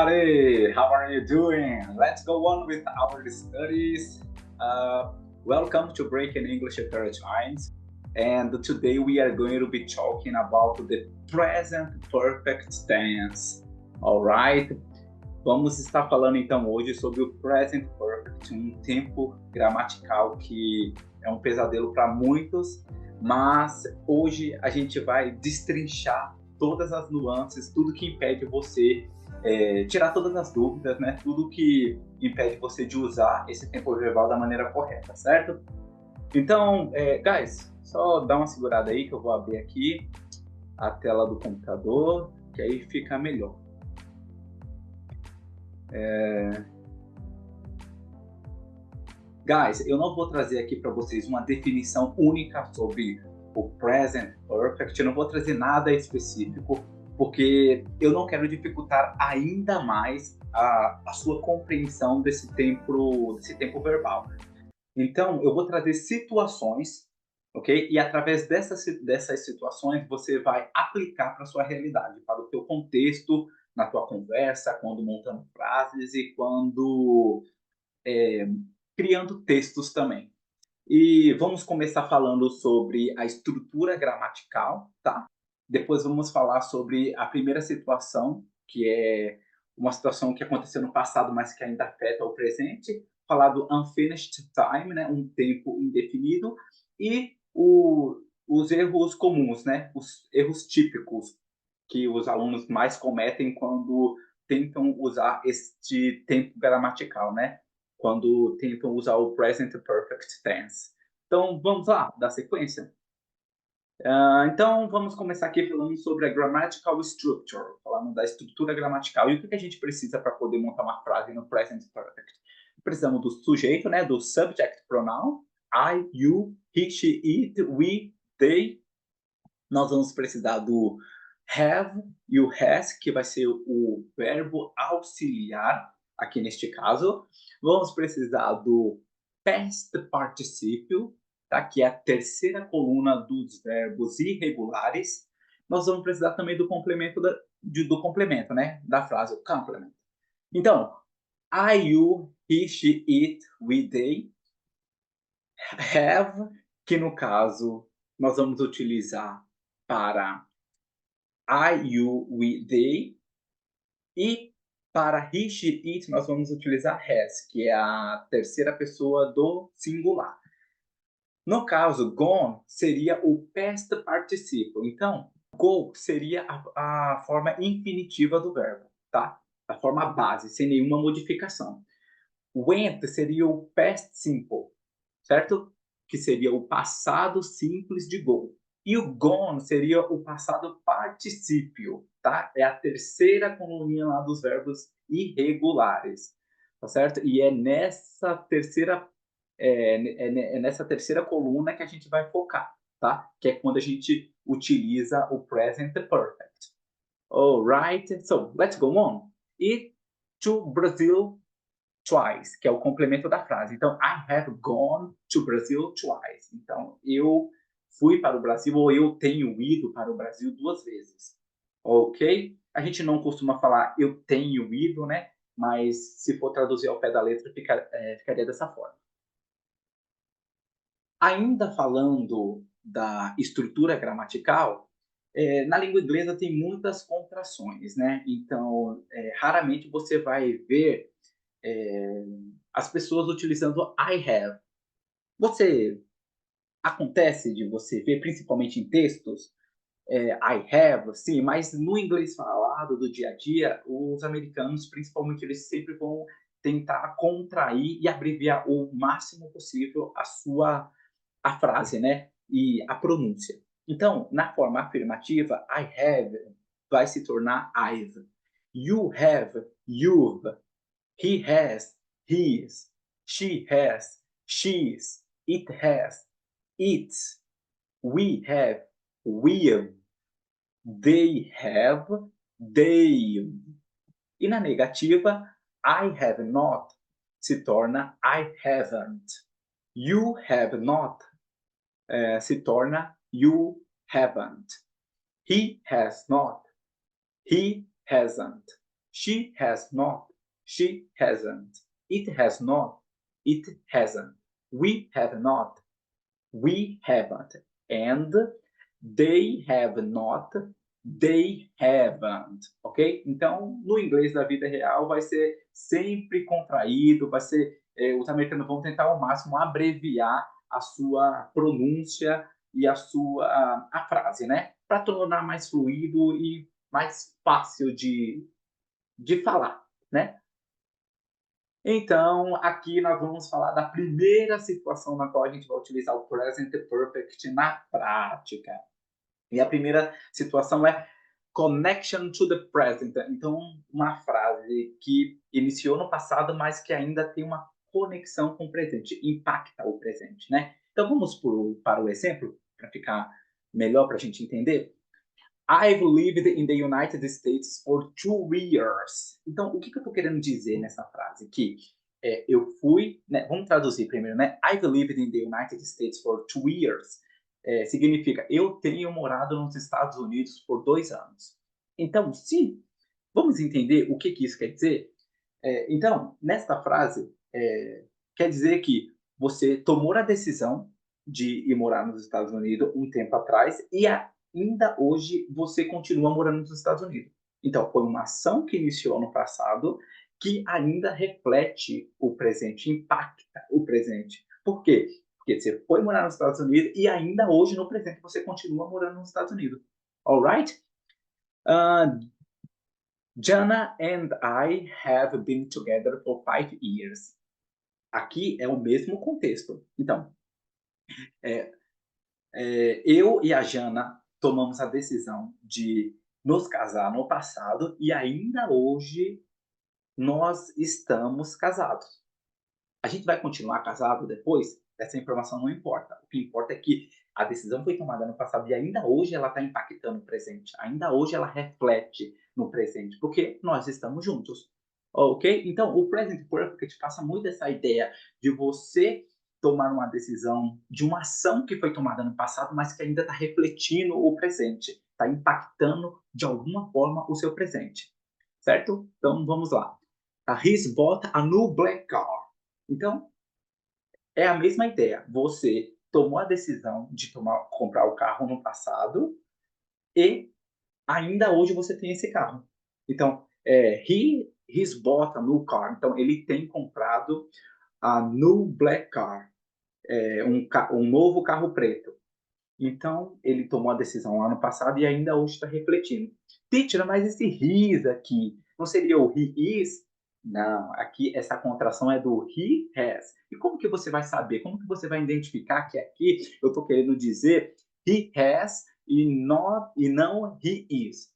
everybody, how are you doing? Let's go on with our studies. Welcome to Breaking English Paradigms. And today we are going to be talking about the present perfect tense. Alright? Vamos estar falando então hoje sobre o present perfect, um tempo gramatical que é um pesadelo para muitos, mas hoje a gente vai destrinchar todas as nuances, tudo que impede você tirar todas as dúvidas, né? Tudo que impede você de usar esse tempo verbal da maneira correta, certo? Então, guys, só dá uma segurada aí que eu vou abrir aqui a tela do computador, que aí fica melhor. Guys, eu não vou trazer aqui para vocês uma definição única sobre o present perfect, eu não vou trazer nada específico, porque eu não quero dificultar ainda mais a sua compreensão desse tempo verbal. Então, eu vou trazer situações, ok? E através dessas situações, você vai aplicar para a sua realidade, para o teu contexto, na tua conversa, quando montando frases e quando criando textos também. E vamos começar falando sobre a estrutura gramatical, tá? Depois vamos falar sobre a primeira situação, que é uma situação que aconteceu no passado, mas que ainda afeta o presente. Falar do unfinished time, né? Um tempo indefinido. E os erros comuns, né? Os erros típicos que os alunos mais cometem quando tentam usar este tempo gramatical, né? Quando tentam usar o present perfect tense. Então, vamos lá, dar sequência? Então, vamos começar aqui falando sobre a grammatical structure, falando da estrutura gramatical. E o que a gente precisa para poder montar uma frase no present perfect? Precisamos do sujeito, né, do subject pronoun, I, you, he, she, it, we, they. Nós vamos precisar do have e o has, que vai ser o verbo auxiliar, aqui neste caso. Vamos precisar do past participle, tá? Que é a terceira coluna dos verbos irregulares. Nós vamos precisar também do complemento, do complemento, né? Da frase, o complement. Então, I, you, he, she, it, we, they. Have, que no caso nós vamos utilizar para I, you, we, they. E para he, she, it, nós vamos utilizar has, que é a terceira pessoa do singular. No caso, gone seria o past participle. Então, go seria a forma infinitiva do verbo, tá? A forma base, sem nenhuma modificação. Went seria o past simple, certo? Que seria o passado simples de go. E o gone seria o passado particípio, tá? É a terceira coluninha lá dos verbos irregulares, tá certo? E é nessa terceira nessa terceira coluna que a gente vai focar, tá? Que é quando a gente utiliza o present perfect. Alright, so let's go on. E to Brazil twice, que é o complemento da frase. Então, I have gone to Brazil twice. Então, eu fui para o Brasil ou eu tenho ido para o Brasil 2 vezes. Ok? A gente não costuma falar eu tenho ido, né? Mas se for traduzir ao pé da letra, ficaria dessa forma. Ainda falando da estrutura gramatical, na língua inglesa tem muitas contrações, né? Então, raramente você vai ver as pessoas utilizando I have. Acontece de você ver, principalmente em textos, I have, sim, mas no inglês falado do dia a dia, os americanos, principalmente, eles sempre vão tentar contrair e abreviar o máximo possível a frase, né? E a pronúncia. Então, na forma afirmativa, I have vai se tornar I've. You have, you've. He has, his. She has, she's. It has, its. We have, we've. They have, they. E na negativa, I have not se torna I haven't. You have not se torna you haven't. He has not. He hasn't. She has not. She hasn't. It has not. It hasn't. We have not. We haven't. And they have not. They haven't. Ok? Então, no inglês da vida real, vai ser sempre contraído, vai ser. Os americanos vão tentar ao máximo abreviar a sua pronúncia e a frase, né? Para tornar mais fluido e mais fácil de falar, né? Então, aqui nós vamos falar da primeira situação na qual a gente vai utilizar o present perfect na prática. E a primeira situação é connection to the present. Então, uma frase que iniciou no passado, mas que ainda tem uma conexão com o presente, impacta o presente, né? Então, vamos para o exemplo, para ficar melhor para a gente entender. I've lived in the United States for 2 years. Então, o que eu estou querendo dizer nessa frase? Que eu fui, né, vamos traduzir primeiro, né? I've lived in the United States for 2 years. Significa, eu tenho morado nos Estados Unidos por 2 anos. Então, sim, vamos entender o que isso quer dizer? Então, nesta frase, quer dizer que você tomou a decisão de ir morar nos Estados Unidos um tempo atrás e ainda hoje você continua morando nos Estados Unidos. Então, foi uma ação que iniciou no passado que ainda reflete o presente, impacta o presente. Por quê? Porque você foi morar nos Estados Unidos e ainda hoje, no presente, você continua morando nos Estados Unidos. Alright? Jana and I have been together for 5 years. Aqui é o mesmo contexto. Então, eu e a Jana tomamos a decisão de nos casar no passado e ainda hoje nós estamos casados. A gente vai continuar casado depois? Essa informação não importa. O que importa é que a decisão foi tomada no passado e ainda hoje ela está impactando o presente. Ainda hoje ela reflete no presente, porque nós estamos juntos. Ok? Então, o present perfect passa muito essa ideia de você tomar uma decisão de uma ação que foi tomada no passado, mas que ainda está refletindo o presente, está impactando de alguma forma o seu presente. Certo? Então, vamos lá. He's bought a new black car. Então, é a mesma ideia. Você tomou a decisão de comprar o carro no passado e ainda hoje você tem esse carro. Então, he's bought a new car. Então, ele tem comprado a new black car, um novo carro preto. Então, ele tomou a decisão lá no passado e ainda hoje está refletindo. Teacher, mas esse his aqui, não seria o he is? Não, aqui essa contração é do he has. E como que você vai saber? Como que você vai identificar que aqui eu estou querendo dizer he has e não he is?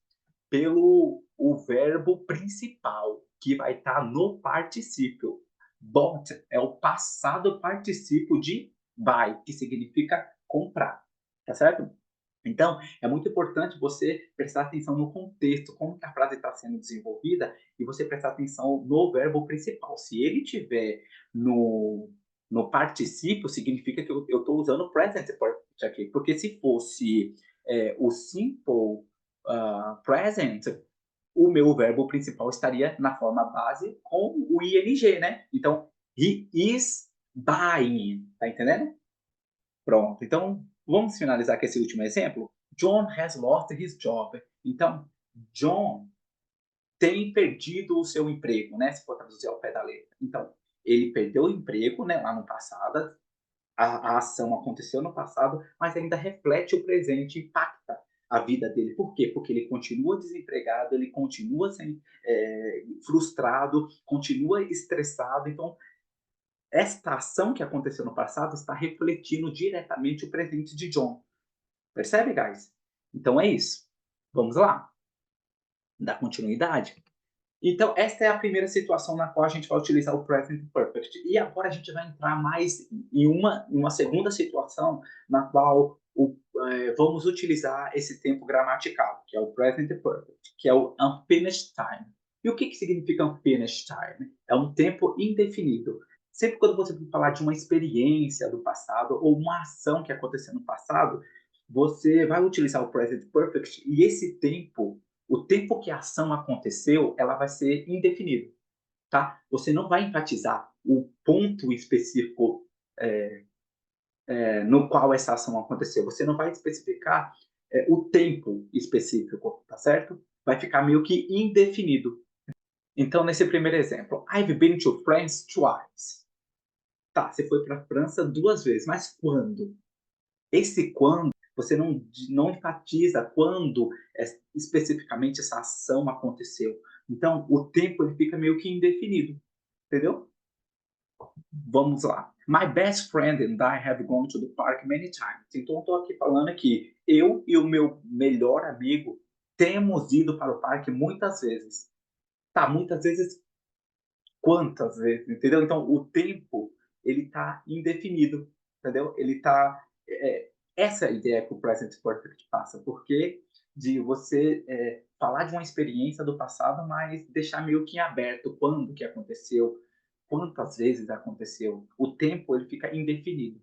Pelo o verbo principal, que vai estar no particípio. Bought é o passado particípio de buy, que significa comprar. Tá certo? Então, é muito importante você prestar atenção no contexto, como que a frase está sendo desenvolvida, e você prestar atenção no verbo principal. Se ele tiver no particípio, significa que eu estou usando o present perfect aqui. Porque se fosse o simple present, o meu verbo principal estaria na forma base com o ing, né? Então, he is buying. Tá entendendo? Pronto. Então, vamos finalizar com esse último exemplo? John has lost his job. Então, John tem perdido o seu emprego, né? Se for traduzir ao pé da letra. Então, ele perdeu o emprego, né, lá no passado. A ação aconteceu no passado, mas ainda reflete o presente, impacta a vida dele. Por quê? Porque ele continua desempregado, ele continua sendo frustrado, continua estressado. Então, esta ação que aconteceu no passado está refletindo diretamente o presente de John. Percebe, guys? Então é isso. Vamos lá. Dar continuidade. Então, esta é a primeira situação na qual a gente vai utilizar o Present Perfect. E agora a gente vai entrar mais em uma segunda situação na qual vamos utilizar esse tempo gramatical, que é o Present Perfect, que é o Unfinished Time. E o que significa Unfinished Time? É um tempo indefinido. Sempre quando você for falar de uma experiência do passado ou uma ação que aconteceu no passado, você vai utilizar o Present Perfect e esse tempo o tempo que a ação aconteceu, ela vai ser indefinido, tá? Você não vai enfatizar o ponto específico no qual essa ação aconteceu. Você não vai especificar o tempo específico, tá certo? Vai ficar meio que indefinido. Então, nesse primeiro exemplo, I've been to France twice. Tá, você foi para a França 2 vezes, mas quando? Esse quando, você não enfatiza quando especificamente essa ação aconteceu. Então, o tempo ele fica meio que indefinido, entendeu? Vamos lá. My best friend and I have gone to the park many times. Então, estou aqui falando que eu e o meu melhor amigo temos ido para o parque muitas vezes. Tá, muitas vezes, quantas vezes, entendeu? Então, o tempo, ele tá indefinido, entendeu? Ele tá... essa é a ideia que o Present Perfect passa, porque de você falar de uma experiência do passado, mas deixar meio que em aberto quando que aconteceu, quantas vezes aconteceu. O tempo, ele fica indefinido.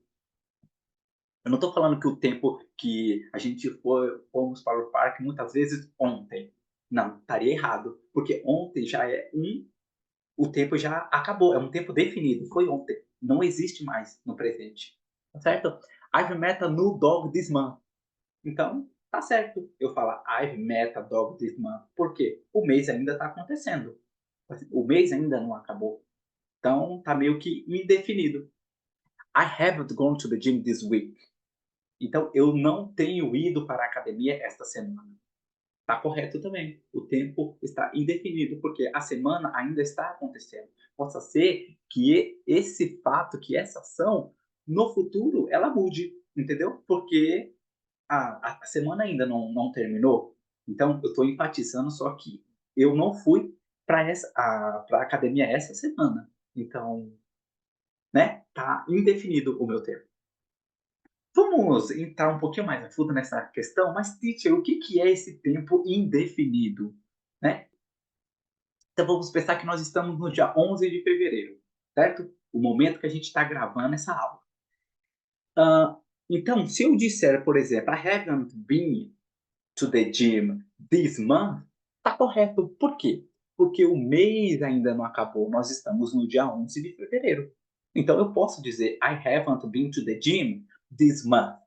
Eu não estou falando que o tempo que a gente fomos para o parque muitas vezes ontem. Não, estaria errado, porque ontem já é o tempo já acabou, é um tempo definido, foi ontem, não existe mais no presente, tá certo? I've met a new dog this month. Então, tá certo eu falar I've met a dog this month. Por quê? O mês ainda está acontecendo. O mês ainda não acabou. Então, tá meio que indefinido. I haven't gone to the gym this week. Então, eu não tenho ido para a academia esta semana. Está correto também. O tempo está indefinido, porque a semana ainda está acontecendo. Possa ser que esse fato, que essa ação, no futuro, ela mude, entendeu? Porque a semana ainda não terminou. Então, eu estou enfatizando só que eu não fui para a academia essa semana. Então, né? Tá indefinido o meu tempo. Vamos entrar um pouquinho mais a fundo nessa questão, mas, teacher, o que é esse tempo indefinido? Né? Então, vamos pensar que nós estamos no dia 11 de fevereiro, certo? O momento que a gente está gravando essa aula. Então, se eu disser, por exemplo, I haven't been to the gym this month, está correto. Por quê? Porque o mês ainda não acabou, nós estamos no dia 11 de fevereiro. Então, eu posso dizer I haven't been to the gym this month.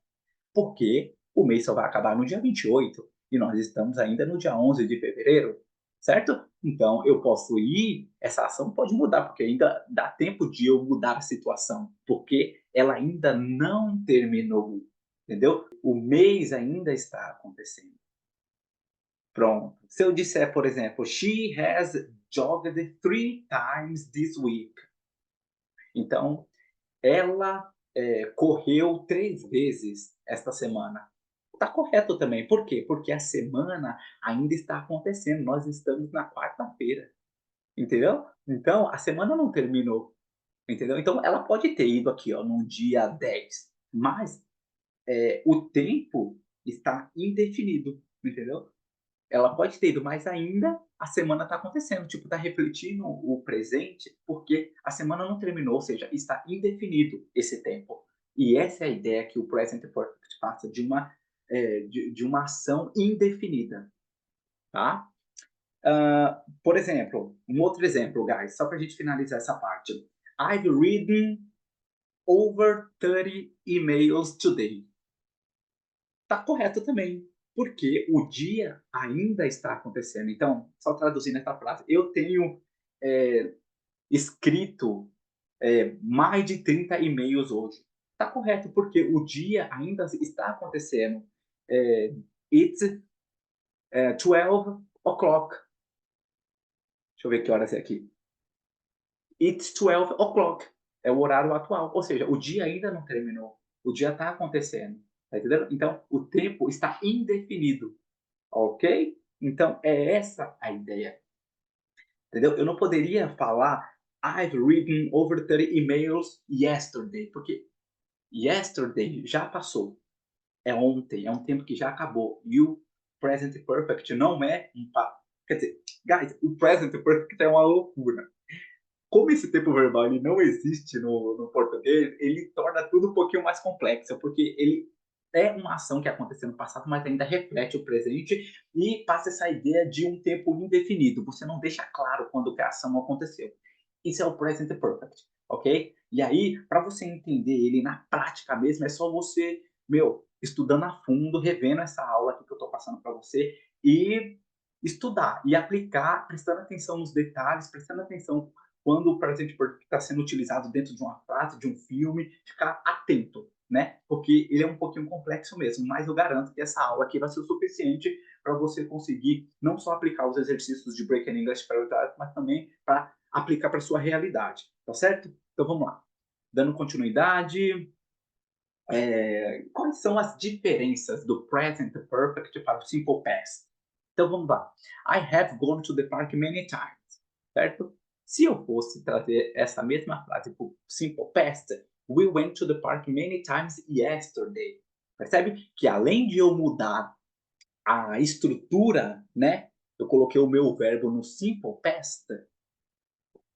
Porque o mês só vai acabar no dia 28 e nós estamos ainda no dia 11 de fevereiro, certo? Então, eu posso ir, essa ação pode mudar, porque ainda dá tempo de eu mudar a situação, porque ela ainda não terminou, entendeu? O mês ainda está acontecendo. Pronto. Se eu disser, por exemplo, she has jogged 3 times this week. Então, ela correu 3 vezes esta semana. Está correto também. Por quê? Porque a semana ainda está acontecendo. Nós estamos na quarta-feira. Entendeu? Então, a semana não terminou. Entendeu? Então, ela pode ter ido aqui, ó, no dia 10. Mas o tempo está indefinido. Entendeu? Ela pode ter ido, mas ainda a semana está acontecendo. Tipo, está refletindo o presente, porque a semana não terminou, ou seja, está indefinido esse tempo. E essa é a ideia que o Present Perfect passa de uma ação indefinida, tá? Por exemplo, um outro exemplo, guys, só para a gente finalizar essa parte. I've written over 30 emails today. Tá correto também, porque o dia ainda está acontecendo. Então, só traduzindo essa frase, eu tenho escrito mais de 30 e-mails hoje. Tá correto, porque o dia ainda está acontecendo. It's 12 o'clock. Deixa eu ver que horas é aqui. It's 12 o'clock. É o horário atual. Ou seja, o dia ainda não terminou. O dia está acontecendo. Tá entendendo? Então, o tempo está indefinido. Ok? Então, é essa a ideia. Entendeu? Eu não poderia falar I've written over 30 emails yesterday, porque yesterday já passou. É ontem, é um tempo que já acabou. E o present perfect não é um... Quer dizer, guys, o present perfect é uma loucura. Como esse tempo verbal ele não existe no português, ele torna tudo um pouquinho mais complexo, porque ele é uma ação que aconteceu no passado, mas ainda reflete o presente e passa essa ideia de um tempo indefinido. Você não deixa claro quando que a ação aconteceu. Isso é o present perfect, ok? E aí, para você entender ele na prática mesmo, é só você, estudando a fundo, revendo essa aula aqui que eu estou passando para você e estudar e aplicar, prestando atenção nos detalhes, prestando atenção quando o present perfect está sendo utilizado dentro de uma frase, de um filme, ficar atento, né? Porque ele é um pouquinho complexo mesmo, mas eu garanto que essa aula aqui vai ser o suficiente para você conseguir não só aplicar os exercícios de Breaking English Paradigm, mas também para aplicar para sua realidade, tá certo? Então vamos lá. Dando continuidade, quais são as diferenças do present perfect para o simple past? Então vamos lá. I have gone to the park many times, certo? Se eu fosse trazer essa mesma frase para o simple past, we went to the park many times yesterday. Percebe que além de eu mudar a estrutura, né? Eu coloquei o meu verbo no simple past,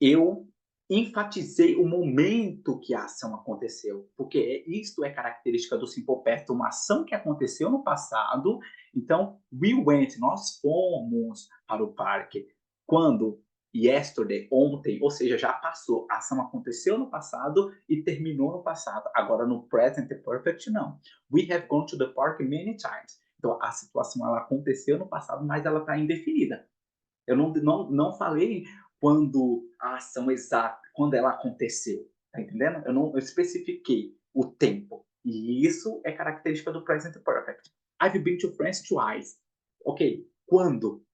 eu enfatizei o momento que a ação aconteceu, porque isto é característica do simple past, uma ação que aconteceu no passado. Então, we went, nós fomos para o parque. Quando? Yesterday, ontem, ou seja, já passou. A ação aconteceu no passado e terminou no passado. Agora, no present perfect, não. We have gone to the park many times. Então, a situação ela aconteceu no passado, mas ela está indefinida. Eu não falei quando a ação exata, quando ela aconteceu, tá entendendo? Eu especifiquei o tempo. E isso é característica do present perfect. I've been to France twice. Ok, quando?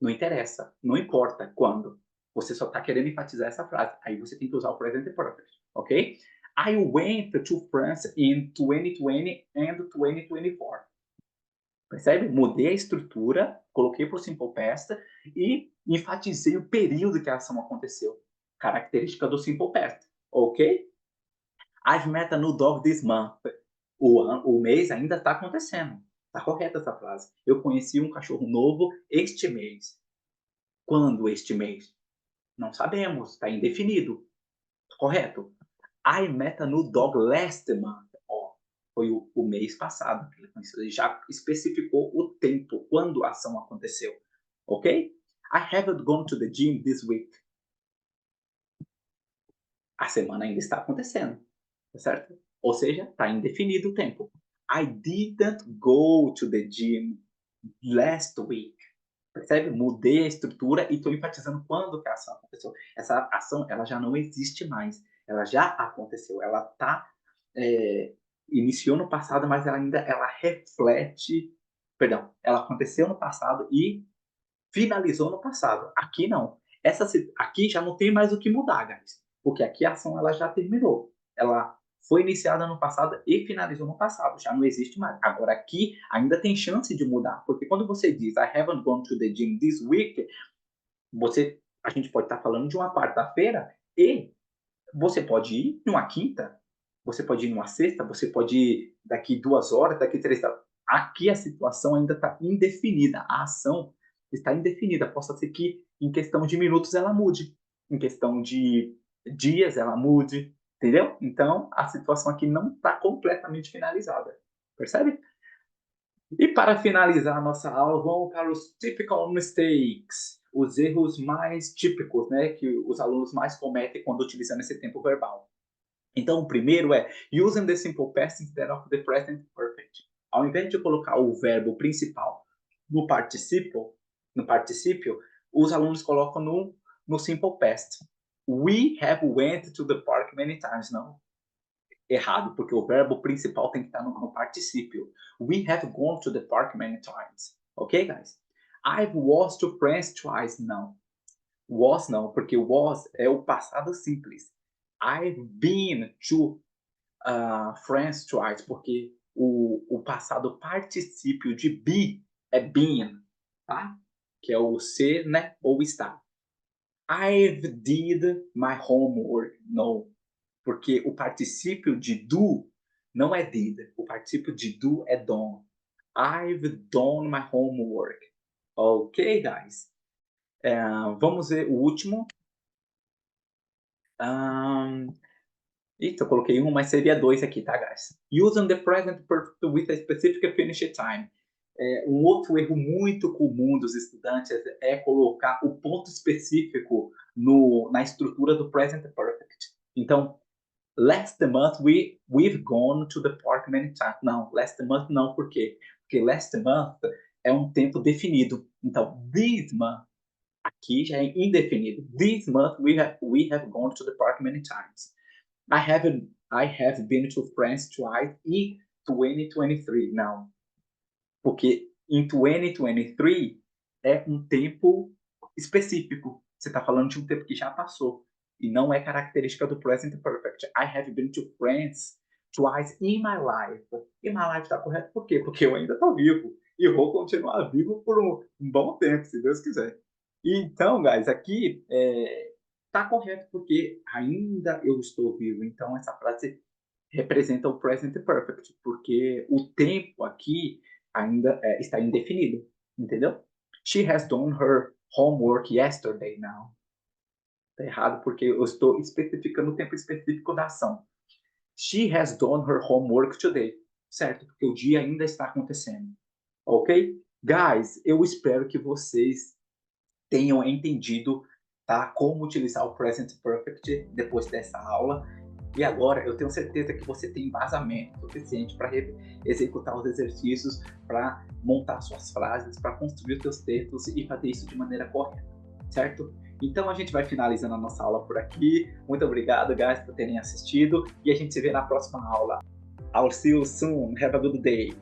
Não interessa, não importa quando. Você só está querendo enfatizar essa frase. Aí você tem que usar o present perfect, ok? I went to France in 2020 and 2024. Percebe? Mudei a estrutura, coloquei para o simple past e enfatizei o período que a ação aconteceu. Característica do simple past, ok? I've met a new dog this month. O mês ainda está acontecendo. Está correta essa frase. Eu conheci um cachorro novo este mês. Quando este mês? Não sabemos, está indefinido. Correto? I met a new dog last month. Ó, foi o mês passado que ele conheceu. Ele já especificou o tempo, quando a ação aconteceu. Ok? I haven't gone to the gym this week. A semana ainda está acontecendo. Tá certo? Ou seja, está indefinido o tempo. I didn't go to the gym last week. Percebe? Mudei a estrutura e estou enfatizando quando que a ação aconteceu. Essa ação ela já não existe mais. Ela já aconteceu. Ela está iniciou no passado, mas ela reflete. Perdão, ela aconteceu no passado e finalizou no passado. Aqui não. Aqui já não tem mais o que mudar, guys. Porque aqui a ação ela já terminou. Ela foi iniciada no passado e finalizou no passado. Já não existe mais. Agora aqui ainda tem chance de mudar. Porque quando você diz I haven't gone to the gym this week, a gente pode estar falando de uma quarta-feira e você pode ir numa quinta, você pode ir numa sexta, você pode ir daqui 2 horas, daqui 3 horas. Aqui a situação ainda está indefinida, a ação está indefinida. Possa ser que em questão de minutos ela mude, em questão de dias ela mude, entendeu? Então a situação aqui não está completamente finalizada, percebe? E para finalizar a nossa aula, vamos para os typical mistakes, os erros mais típicos, né, que os alunos mais cometem quando utilizando esse tempo verbal. Então, o primeiro é using the simple past instead of the present perfect. Ao invés de colocar o verbo principal no particípio, os alunos colocam no simple past. We have went to the park many times. Não, errado, porque o verbo principal tem que estar no particípio. We have gone to the park many times. Ok, guys? I've was to France twice. Não. Was não, porque was é o passado simples. I've been to France twice, porque o passado particípio de be é been, tá? Que é o ser, né? Ou estar. I've did my homework. No, porque o particípio de do não é did, o particípio de do é done. I've done my homework. Ok, guys? Vamos ver o último. Eita, eu coloquei um, mas seria dois aqui, tá, guys? Using the present perfect with a specific finish time. Um outro erro muito comum dos estudantes é colocar o ponto específico na estrutura do present perfect. Então, last month we've gone to the park many times. Não, last month não, por quê? Porque last month é um tempo definido. Então, this month aqui já é indefinido. This month we have gone to the park many times. I have been to France twice in 2023. Não, porque em 2023 é um tempo específico. Você está falando de um tempo que já passou. E não é característica do present perfect. I have been to France twice in my life. E my life está correto por quê? Porque eu ainda estou vivo. E vou continuar vivo por um bom tempo, se Deus quiser. Então, guys, aqui está correto porque ainda eu estou vivo. Então, essa frase representa o present perfect, porque o tempo aqui ainda está indefinido, entendeu? She has done her homework yesterday now. Tá errado porque eu estou especificando o tempo específico da ação. She has done her homework today. Certo? Porque o dia ainda está acontecendo. Ok? Guys, eu espero que vocês tenham entendido, tá, como utilizar o present perfect depois dessa aula. E agora eu tenho certeza que você tem embasamento suficiente para executar os exercícios, para montar suas frases, para construir os seus textos e fazer isso de maneira correta, certo? Então a gente vai finalizando a nossa aula por aqui. Muito obrigado, guys, por terem assistido e a gente se vê na próxima aula. I'll see you soon. Have a good day.